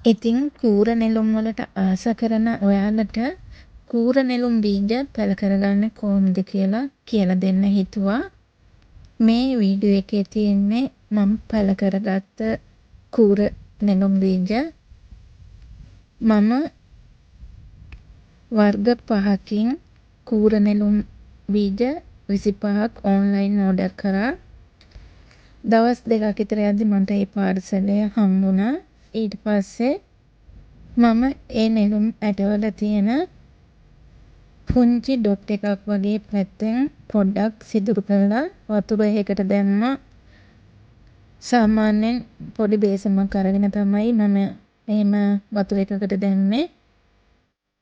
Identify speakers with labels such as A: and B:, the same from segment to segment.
A: ඉතින් කූර නෙළුම් වලට ආස කරන ඔයාලට කූර නෙළුම් බීජ පැළ කරගන්නේ කොහොමද කියලා දෙන්න හිතුවා. මේ වීඩියෝ එකේ තියෙන්නේ මම පැළ කරගත්ත කූර නෙළුම් බීජ. මම වර්ග 5කින් කූර නෙළුම් බීජ 25ක් ඔන්ලයින් ඕඩර් කරා. දවස් 2ක් විතර යද්දි මට ඒ පාර්සලය හම්බුණා. ඊට පස්සේ මම ඒ නෙළුම් ඇටවල තියෙන පුංචි ඩොට් එකක් වගේ පැත්තෙන් පොඩ්ඩක් සිදුරු කරලා වතුර එකකට දැම්මා. සාමාන්‍යයෙන් පොඩි බේසමක් අරගෙන තමයි මම එහෙම වතුර එකකට දැම්මේ.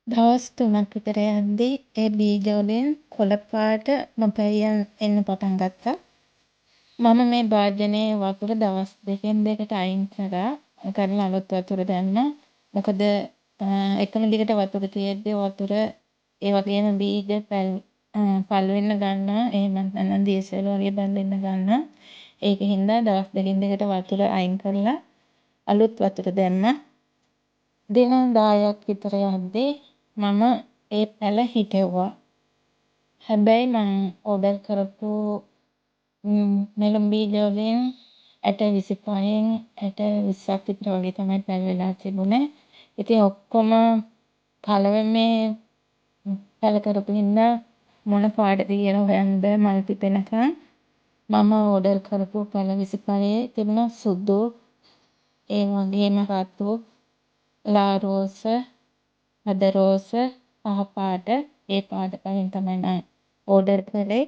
A: දවස් 3ක් විතර යද්දී ඒ බීජ වලින් කොළ පාට නොපැයියන් එන්න පටන් ගත්තා. මම මේ භාජනයේ වතුර දවස් දෙකෙන් දෙකට අයින් කරා. කරලා අලුත් වතුර දැම්මා. මොකද එකම දිගට වතුර තියෙද්දී වතුර ඒ වගේම බීජ පල් වෙන්න ගන්නවා. එහෙම නැත්නම් දියසෙල් වගේ දැල් වෙන්න ගන්නවා. ඒකින්ද දවස් දෙකෙන් දෙකට වතුර අයින් කරලා අලුත් වතුර දැම්මා. දින 10ක් විතර යද්දී මම ඒ පැළ හිටෙව්වා. හැබැයි මම ඕඩර් කරපු නෙළුම් බීජ වලින් ඇට 25න් ඇට 20ක් විතර වගේ තමයි පැළ වෙලා තිබුණේ. ඉතින් ඔක්කොම පළවෙමේ පැළ කරපු හින්දා මොන පාටද කියලා හොයන්න බෑ මල් පිපෙනකන්. මම ඕඩර් කරපු පැළ 25 තිබුණා සුදු, ඒ වගේම රතු, ලා රෝස, අද රෝස, කහ පාට. ඒ පාට වලින් තමයි මම ඕඩර් කළේ.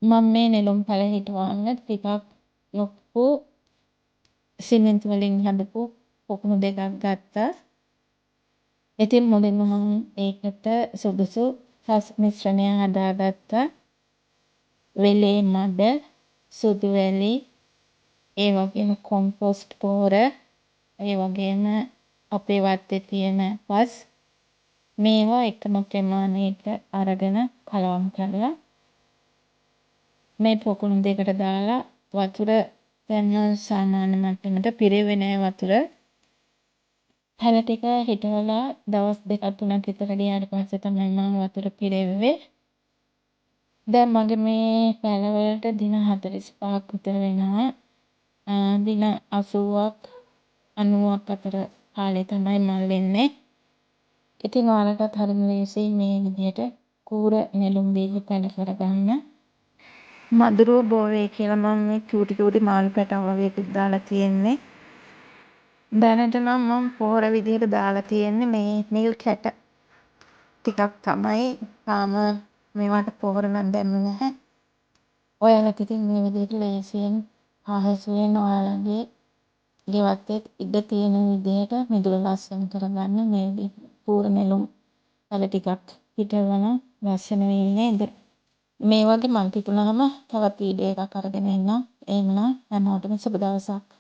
A: මම මේ නෙළුම් පැළ හිටවන්න ටිකක් ලොකු සිමෙන්ති වලින් හදපු පොකුණු දෙකක් ගත්තා. ඉතින් මුලින්ම මම ඒකට සුදුසු පස් මිශ්‍රණය හදාගත්තා. වෙලේ මඩ, සුදු වැලි, ඒ වගේම කොම්පෝස්ට් පොහොර, ඒ වගේම අපේ වත්තේ තියෙන පස්, මේවා එකම ප්‍රමාණයට අරගෙන කලවම් කරලා මේ පොකුණු දෙකට දාලා වතුර දැන් සාමාන්‍ය මට්ටමට පිරෙන්නේ නෑ වතුර. පැළ ටික හිටවලා දවස් 2ක් 3ක් විතර ගියාට පස්සේ තමයි මම වතුර පිරෙව්වේ. දැන් මගේ මේ පැළ වලට දින 45ක් විතර වෙනවා. දින 80ක් 90ක් අතර කාලේ තමයි මල් වෙන්නේ. ඉතින් ඔයාලටත් හරිම ලේසියි මේ විදිහට කූර නෙළුම් බීජ පැළ කරගන්න. මදුරුව බෝ වෙයි කියලා මම මේ චූටි මාළු පැටව් වගේ එකක් දාලා තියෙන්නේ. දැනට නම් මම පොහොර විදිහට දාලා තියෙන්නේ මේ නිල් කැට ටිකක් තමයි. තාම මේවට පොහොර නම් දැම්මේ නැහැ. ඔයාලට ඉතින් මේ විදිහට ලේසියෙන් පහසුවෙන් ඔයාලගේ ගෙවත්තේ ඉඩ තියෙන විදිහට මිදුල ලස්සන කරගන්න මේ කූර නෙළුම් පැළ ටිකක් හිටවන ලස්සන වෙන්නේ නේද? මේ වගේ මල් පිපුණාම තවත් වීඩියෝ එකක් අරගෙන එන්නම්. එහෙනම් හැමෝටම සුබ දවසක්.